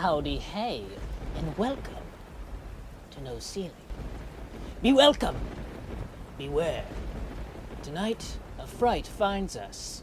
Howdy hey, and welcome to No Ceiling. Be welcome, beware. Tonight, a fright finds us.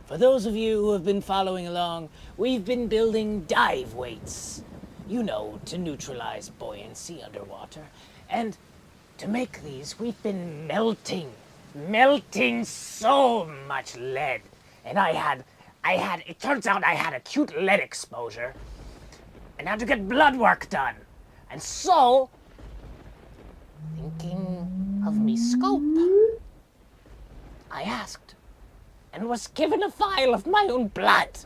For those of you who have been following along, we've been building dive weights. You know, to neutralize buoyancy underwater. And to make these, we've been melting so much lead. And it turns out I had acute lead exposure and had to get blood work done. And so, thinking of me scope, I asked and was given a vial of my own blood.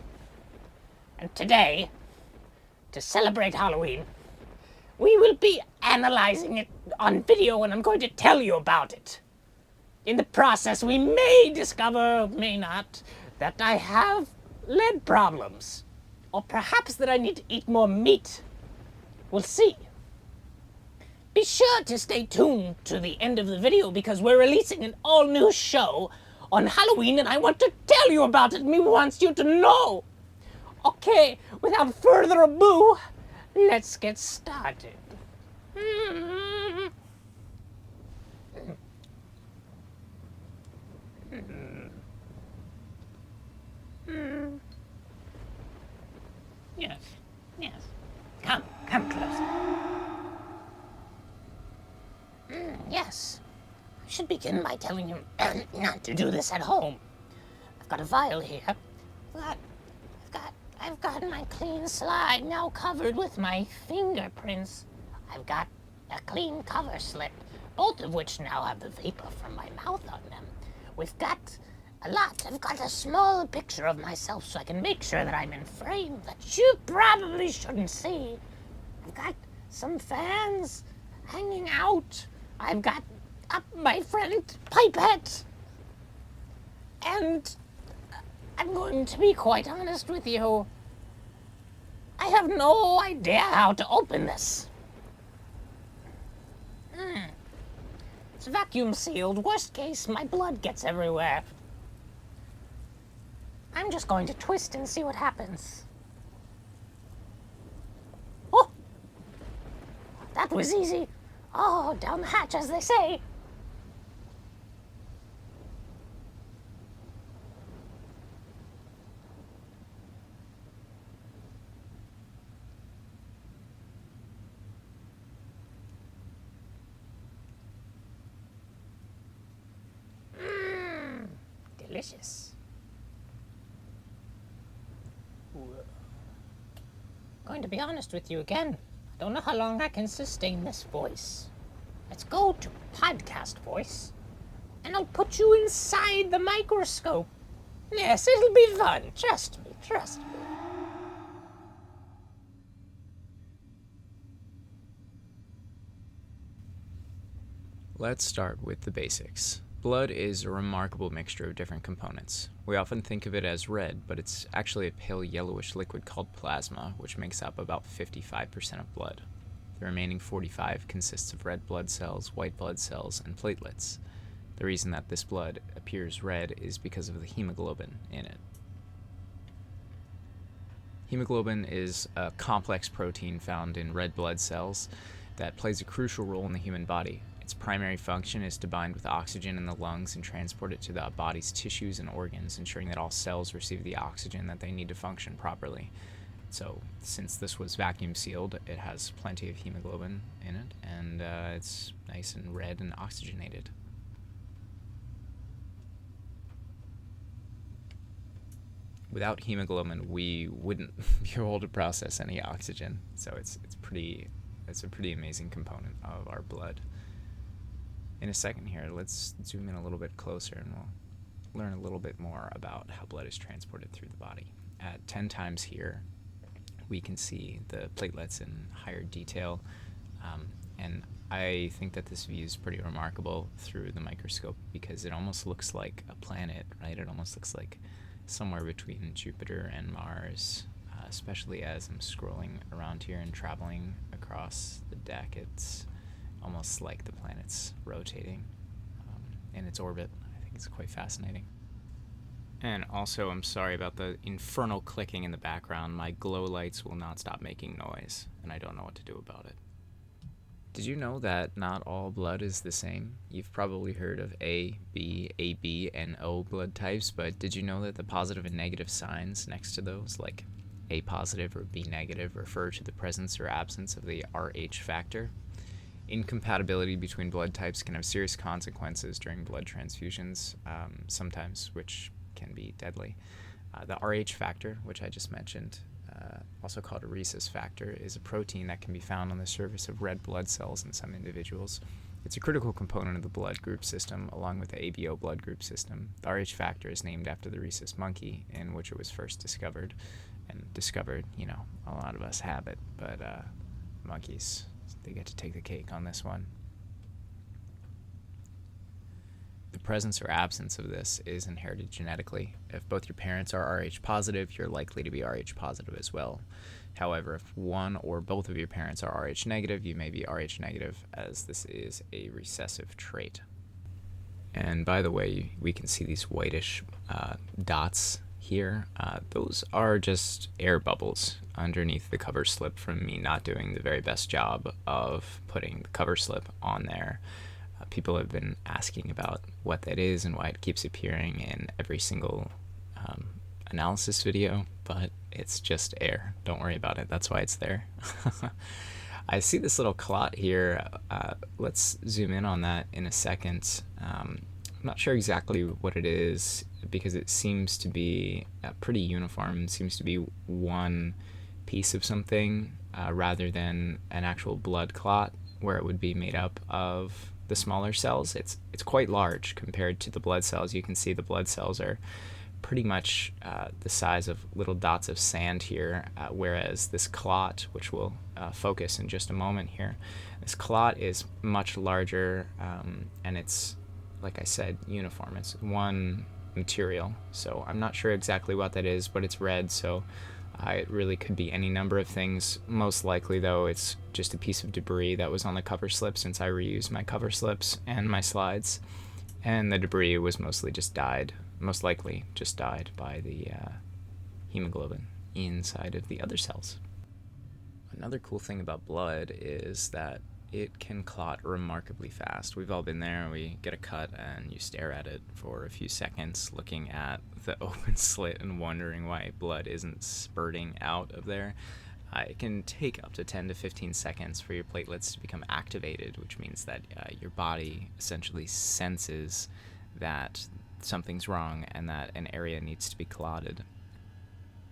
And today, to celebrate Halloween, we will be analyzing it on video, and I'm going to tell you about it. In the process, we may discover, may not, that I have lead problems. Or perhaps that I need to eat more meat. We'll see. Be sure to stay tuned to the end of the video because we're releasing an all-new show on Halloween and I want to tell you about it. Me wants you to know. Okay, without further ado, let's get started. Yes. Come closer. Yes. I should begin by telling you not to do this at home. I've got a vial here. I've got my clean slide now covered with my fingerprints. I've got a clean cover slip, both of which now have the vapor from my mouth on them. We've got a lot. I've got a small picture of myself so I can make sure that I'm in frame that you probably shouldn't see. I've got some fans hanging out. I've got my friend Pipette. And I'm going to be quite honest with you. I have no idea how to open this. It's vacuum sealed. Worst case, my blood gets everywhere. I'm just going to twist and see what happens. Oh! That was easy. Oh, down the hatch, as they say. Delicious. Going to be honest with you again. I don't know how long I can sustain this voice. Let's go to podcast voice, and I'll put you inside the microscope. Yes, it'll be fun. Trust me. Let's start with the basics. Blood is a remarkable mixture of different components. We often think of it as red, but it's actually a pale yellowish liquid called plasma, which makes up about 55% of blood. The remaining 45% consists of red blood cells, white blood cells, and platelets. The reason that this blood appears red is because of the hemoglobin in it. Hemoglobin is a complex protein found in red blood cells that plays a crucial role in the human body. Its primary function is to bind with oxygen in the lungs and transport it to the body's tissues and organs, ensuring that all cells receive the oxygen that they need to function properly. So, since this was vacuum sealed, it has plenty of hemoglobin in it, and it's nice and red and oxygenated. Without hemoglobin, we wouldn't be able to process any oxygen. So it's a pretty amazing component of our blood. In a second here, let's zoom in a little bit closer and we'll learn a little bit more about how blood is transported through the body. At 10 times here, we can see the platelets in higher detail, and I think that this view is pretty remarkable through the microscope because it almost looks like a planet, right? It almost looks like somewhere between Jupiter and Mars, especially as I'm scrolling around here and traveling across the deck. It's almost like the planet's rotating in its orbit. I think it's quite fascinating. And also, I'm sorry about the infernal clicking in the background. My glow lights will not stop making noise, and I don't know what to do about it. Did you know that not all blood is the same? You've probably heard of A, B, AB, and O blood types, but did you know that the positive and negative signs next to those, like A positive or B negative, refer to the presence or absence of the Rh factor? Incompatibility between blood types can have serious consequences during blood transfusions, sometimes, which can be deadly. The Rh factor, which I just mentioned, also called a rhesus factor, is a protein that can be found on the surface of red blood cells in some individuals. It's a critical component of the blood group system, along with the ABO blood group system. The Rh factor is named after the rhesus monkey, in which it was first discovered. And discovered, a lot of us have it, but monkeys, they get to take the cake on this one. The presence or absence of this is inherited genetically. If both your parents are Rh positive, you're likely to be Rh positive as well. However, if one or both of your parents are Rh negative, you may be Rh negative, as this is a recessive trait. And by the way, we can see these whitish dots here. Those are just air bubbles underneath the cover slip from me not doing the very best job of putting the cover slip on there. People have been asking about what that is and why it keeps appearing in every single analysis video, but it's just air. Don't worry about it. That's why it's there. I see this little clot here. Let's zoom in on that in a second. I'm not sure exactly what it is because it seems to be pretty uniform. It seems to be one piece of something rather than an actual blood clot where it would be made up of the smaller cells. It's quite large compared to the blood cells. You can see the blood cells are pretty much the size of little dots of sand here, whereas this clot, which we'll focus in just a moment here, this clot is much larger, and it's, like I said, uniform. It's one material. So I'm not sure exactly what that is, but it's red, so it really could be any number of things. Most likely, though, it's just a piece of debris that was on the cover slip, since I reused my cover slips and my slides. And the debris was mostly just died, most likely just died by the hemoglobin inside of the other cells. Another cool thing about blood is that it can clot remarkably fast. We've all been there. We get a cut and you stare at it for a few seconds looking at the open slit and wondering why blood isn't spurting out of there. It can take up to 10 to 15 seconds for your platelets to become activated, which means that your body essentially senses that something's wrong and that an area needs to be clotted.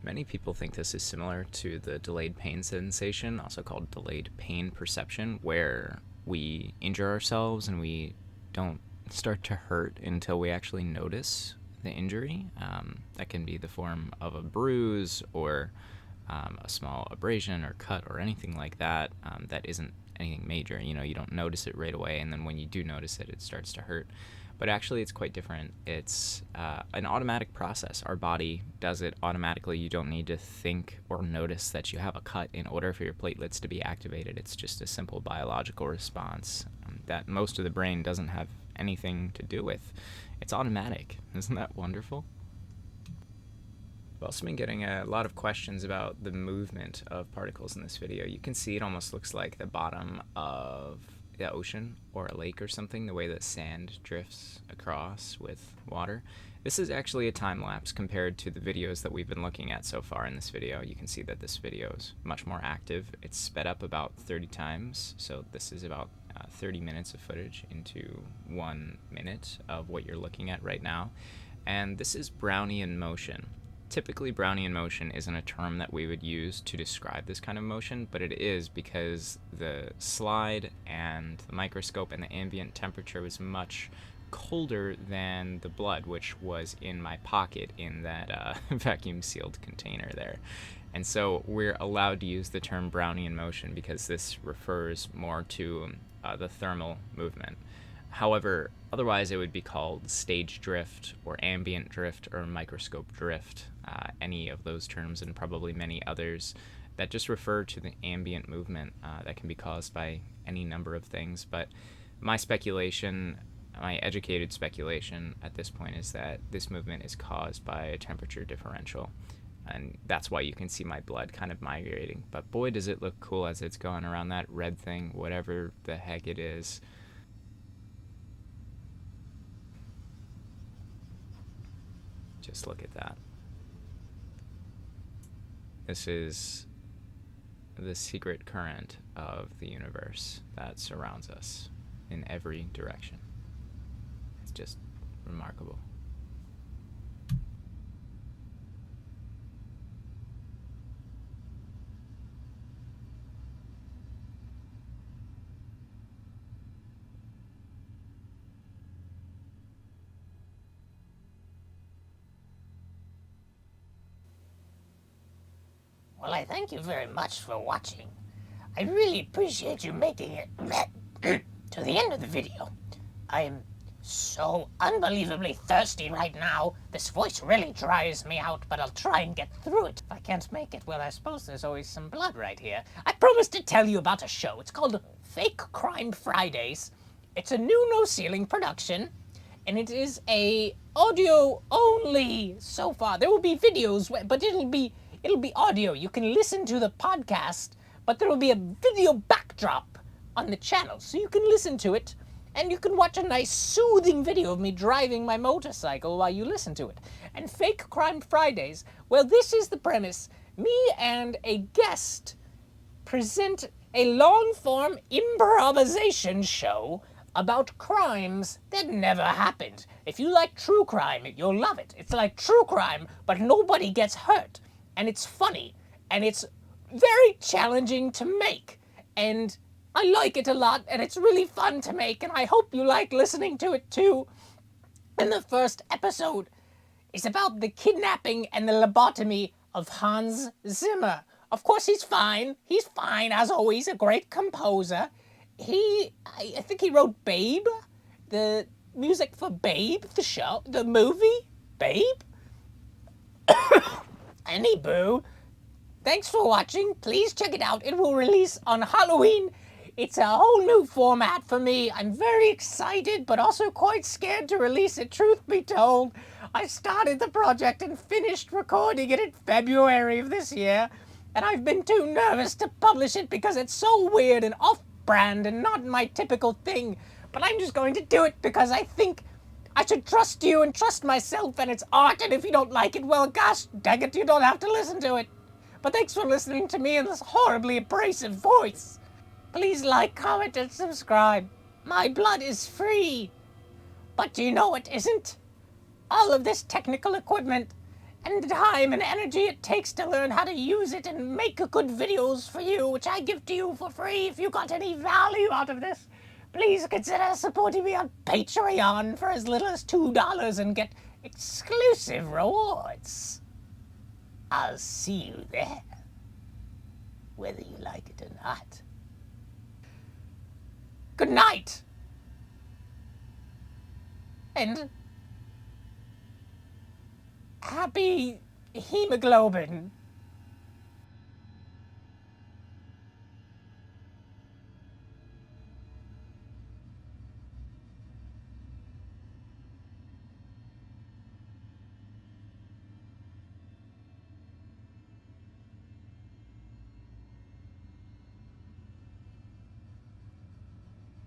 Many people think this is similar to the delayed pain sensation, also called delayed pain perception, where we injure ourselves and we don't start to hurt until we actually notice the injury. That can be the form of a bruise or a small abrasion or cut or anything like that that isn't anything major. You don't notice it right away, and then when you do notice it, it starts to hurt. But actually, it's quite different. It's an automatic process. Our body does it automatically. You don't need to think or notice that you have a cut in order for your platelets to be activated. It's just a simple biological response that most of the brain doesn't have anything to do with. It's automatic. Isn't that wonderful? I've also been getting a lot of questions about the movement of particles in this video. You can see it almost looks like the bottom of the ocean or a lake or something, the way that sand drifts across with water. This is actually a time lapse compared to the videos that we've been looking at so far in this video. You can see that this video is much more active. It's sped up about 30 times, so this is about 30 minutes of footage into 1 minute of what you're looking at right now. And this is Brownian motion. Typically, Brownian motion isn't a term that we would use to describe this kind of motion, but it is because the slide and the microscope and the ambient temperature was much colder than the blood, which was in my pocket in that vacuum-sealed container there. And so we're allowed to use the term Brownian motion because this refers more to the thermal movement. However, otherwise it would be called stage drift or ambient drift or microscope drift, any of those terms and probably many others that just refer to the ambient movement that can be caused by any number of things. But my speculation my educated speculation at this point is that this movement is caused by a temperature differential, and that's why you can see my blood kind of migrating. But boy, does it look cool as it's going around that red thing, whatever the heck it is. Just look at that. This is the secret current of the universe that surrounds us in every direction. It's just remarkable. Well, I thank you very much for watching. I really appreciate you making it to the end of the video. I'm so unbelievably thirsty right now. This voice really dries me out, but I'll try and get through it. If I can't make it, well, I suppose there's always some blood right here. I promised to tell you about a show. It's called Fake Crime Fridays. It's a new No Ceiling production, and it is a audio only so far. There will be videos, but it'll be audio. You can listen to the podcast, but there will be a video backdrop on the channel, so you can listen to it, and you can watch a nice soothing video of me driving my motorcycle while you listen to it. And Fake Crime Fridays, well, this is the premise. Me and a guest present a long-form improvisation show about crimes that never happened. If you like true crime, you'll love it. It's like true crime, but nobody gets hurt. And it's funny, and it's very challenging to make, and I like it a lot, and it's really fun to make, and I hope you like listening to it too. And the first episode is about the kidnapping and the lobotomy of Hans Zimmer. Of course, he's fine as always, a great composer. I think he wrote Babe, the music for Babe, the show, the movie, Babe. Anywho, thanks for watching. Please check it out. It will release on Halloween. It's a whole new format for me. I'm very excited, but also quite scared to release it, truth be told. I started the project and finished recording it in February of this year, and I've been too nervous to publish it because it's so weird and off-brand and not my typical thing. But I'm just going to do it because I think I should trust you and trust myself, and it's art, and if you don't like it, well, gosh, dang it, you don't have to listen to it. But thanks for listening to me in this horribly abrasive voice. Please like, comment, and subscribe. My blood is free. But do you know what isn't? All of this technical equipment and the time and energy it takes to learn how to use it and make good videos for you, which I give to you for free. If you got any value out of this, please consider supporting me on Patreon for as little as $2 and get exclusive rewards. I'll see you there, whether you like it or not. Good night. And happy hemoglobin.